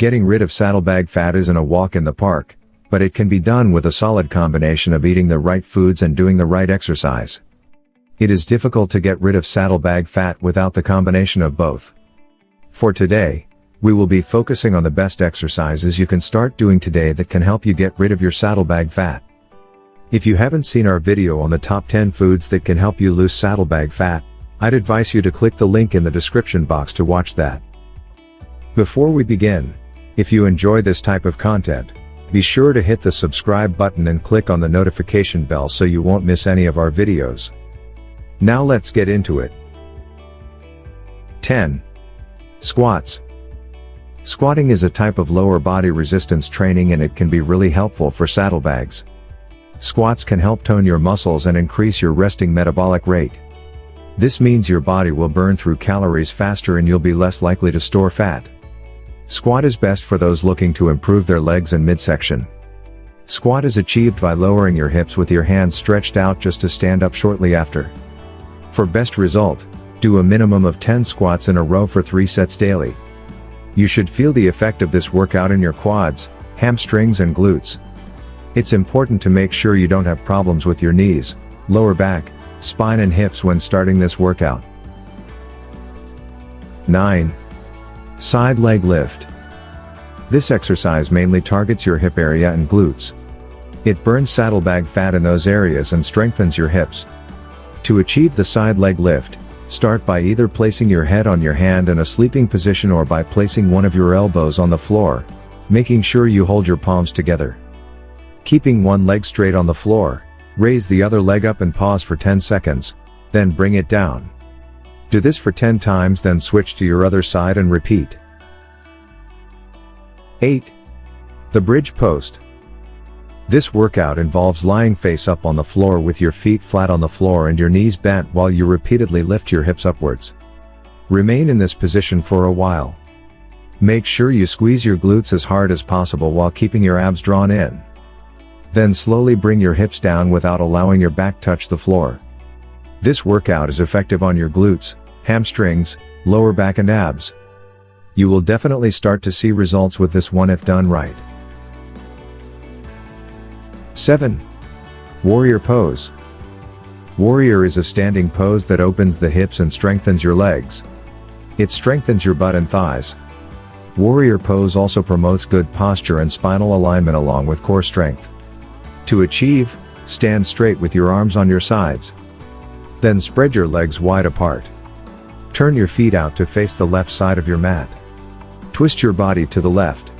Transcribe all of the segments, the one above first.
Getting rid of saddlebag fat isn't a walk in the park, but it can be done with a solid combination of eating the right foods and doing the right exercise. It is difficult to get rid of saddlebag fat without the combination of both. For today, we will be focusing on the best exercises you can start doing today that can help you get rid of your saddlebag fat. If you haven't seen our video on the top 10 foods that can help you lose saddlebag fat, I'd advise you to click the link in the description box to watch that. Before we begin, if you enjoy this type of content, be sure to hit the subscribe button and click on the notification bell so you won't miss any of our videos. Now let's get into it. 10. Squats. Squatting is a type of lower body resistance training and it can be really helpful for saddlebags. Squats can help tone your muscles and increase your resting metabolic rate. This means your body will burn through calories faster and you'll be less likely to store fat. Squat is best for those looking to improve their legs and midsection. Squat is achieved by lowering your hips with your hands stretched out just to stand up shortly after. For best result, do a minimum of 10 squats in a row for 3 sets daily. You should feel the effect of this workout in your quads, hamstrings and glutes. It's important to make sure you don't have problems with your knees, lower back, spine and hips when starting this workout. 9. Side leg lift. This exercise mainly targets your hip area and glutes. It burns saddlebag fat in those areas and strengthens your hips. To achieve the side leg lift, start by either placing your head on your hand in a sleeping position or by placing one of your elbows on the floor, making sure you hold your palms together. Keeping one leg straight on the floor, raise the other leg up and pause for 10 seconds, then bring it down. Do this for 10 times, then switch to your other side and repeat. 8. The bridge post. This workout involves lying face up on the floor with your feet flat on the floor and your knees bent while you repeatedly lift your hips upwards. Remain in this position for a while. Make sure you squeeze your glutes as hard as possible while keeping your abs drawn in. Then slowly bring your hips down without allowing your back touch the floor. This workout is effective on your glutes, hamstrings, lower back and abs. You will definitely start to see results with this one if done right. 7. Warrior pose. Warrior is a standing pose that opens the hips and strengthens your legs. It strengthens your butt and thighs. Warrior pose also promotes good posture and spinal alignment along with core strength. To achieve, stand straight with your arms on your sides. Then spread your legs wide apart. Turn your feet out to face the left side of your mat. Twist your body to the left.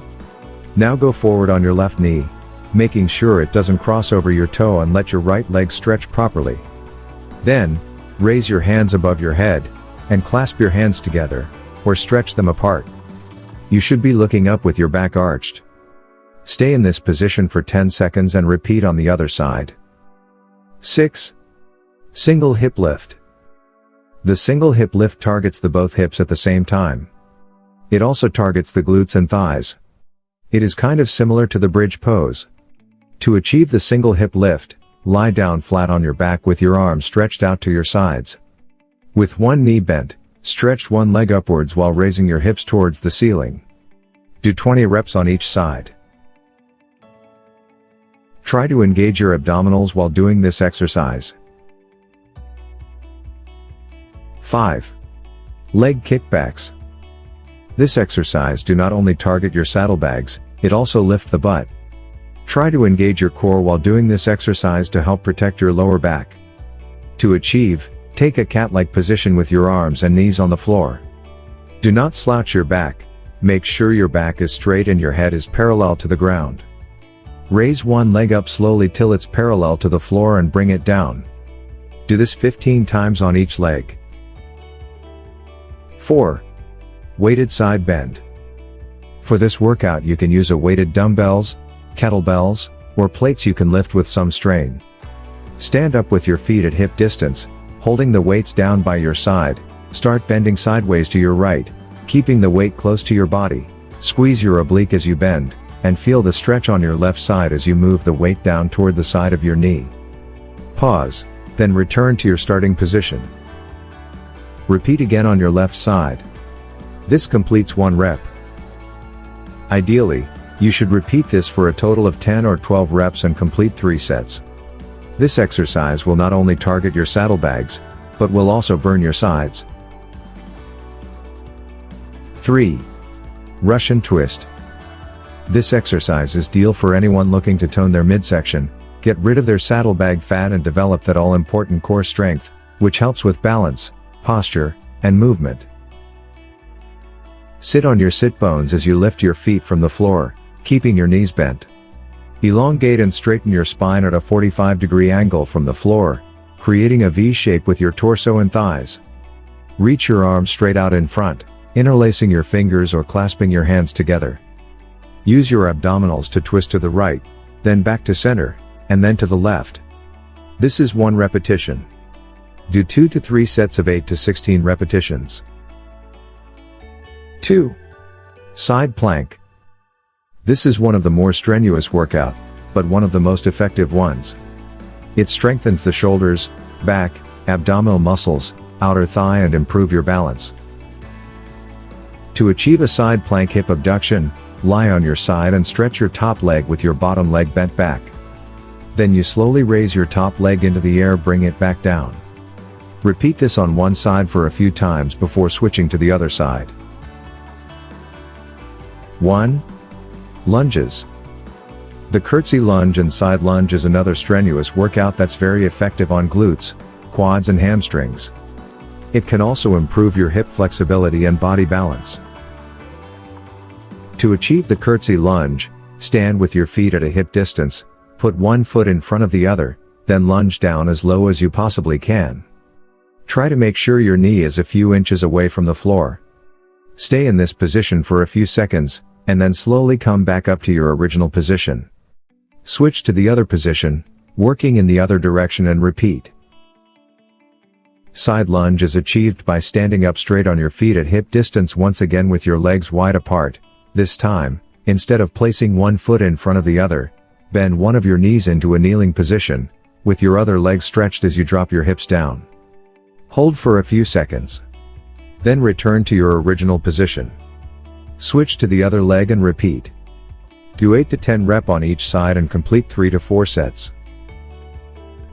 Now go forward on your left knee, making sure it doesn't cross over your toe, and let your right leg stretch properly. Then, raise your hands above your head, and clasp your hands together, or stretch them apart. You should be looking up with your back arched. Stay in this position for 10 seconds and repeat on the other side. 6. Single hip lift. The single hip lift targets the both hips at the same time. It also targets the glutes and thighs. It is kind of similar to the bridge pose. To achieve the single hip lift, lie down flat on your back with your arms stretched out to your sides. With one knee bent, stretch one leg upwards while raising your hips towards the ceiling. Do 20 reps on each side. Try to engage your abdominals while doing this exercise. 5. Leg kickbacks. This exercise do not only target your saddlebags, it also lift the butt. Try to engage your core while doing this exercise to help protect your lower back. To achieve, take a cat-like position with your arms and knees on the floor. Do not slouch your back, make sure your back is straight and your head is parallel to the ground. Raise one leg up slowly till it's parallel to the floor and bring it down. Do this 15 times on each leg. 4. Weighted side bend. For this workout you can use a weighted dumbbells, kettlebells, or plates you can lift with some strain. Stand up with your feet at hip distance, holding the weights down by your side. Start bending sideways to your right, keeping the weight close to your body. Squeeze your oblique as you bend, and feel the stretch on your left side as you move the weight down toward the side of your knee. Pause, then return to your starting position. Repeat again on your left side. This completes one rep. Ideally, you should repeat this for a total of 10 or 12 reps and complete 3 sets. This exercise will not only target your saddlebags, but will also burn your sides. 3. Russian twist. This exercise is ideal for anyone looking to tone their midsection, get rid of their saddlebag fat and develop that all-important core strength, which helps with balance, posture, and movement. Sit on your sit bones as you lift your feet from the floor, keeping your knees bent. Elongate and straighten your spine at a 45-degree angle from the floor, creating a V shape with your torso and thighs. Reach your arms straight out in front, interlacing your fingers or clasping your hands together. Use your abdominals to twist to the right, then back to center, and then to the left. This is 1 repetition. Do 2 to 3 sets of 8 to 16 repetitions. 2. Side plank. This is one of the more strenuous workout, but one of the most effective ones. It strengthens the shoulders, back, abdominal muscles, outer thigh and improve your balance. To achieve a side plank hip abduction, lie on your side and stretch your top leg with your bottom leg bent back. Then you slowly raise your top leg into the air, bring it back down. Repeat this on one side for a few times before switching to the other side. 1. Lunges. The curtsy lunge and side lunge is another strenuous workout that's very effective on glutes, quads and hamstrings. It can also improve your hip flexibility and body balance. To achieve the curtsy lunge, stand with your feet at a hip distance, put one foot in front of the other, then lunge down as low as you possibly can. Try to make sure your knee is a few inches away from the floor. Stay in this position for a few seconds, and then slowly come back up to your original position. Switch to the other position, working in the other direction and repeat. Side lunge is achieved by standing up straight on your feet at hip distance once again with your legs wide apart. This time, instead of placing one foot in front of the other, bend one of your knees into a kneeling position, with your other leg stretched as you drop your hips down. Hold for a few seconds. Then return to your original position. Switch to the other leg and repeat. Do 8 to 10 reps on each side and complete 3 to 4 sets.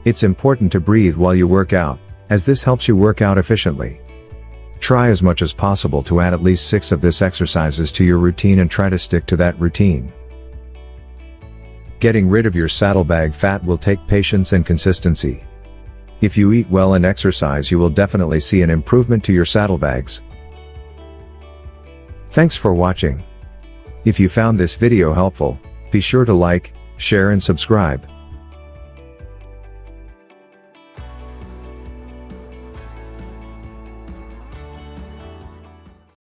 It's important to breathe while you work out, as this helps you work out efficiently. Try as much as possible to add at least 6 of these exercises to your routine and try to stick to that routine. Getting rid of your saddlebag fat will take patience and consistency. If you eat well and exercise, you will definitely see an improvement to your saddlebags. Thanks for watching. If you found this video helpful, be sure to like, share and subscribe.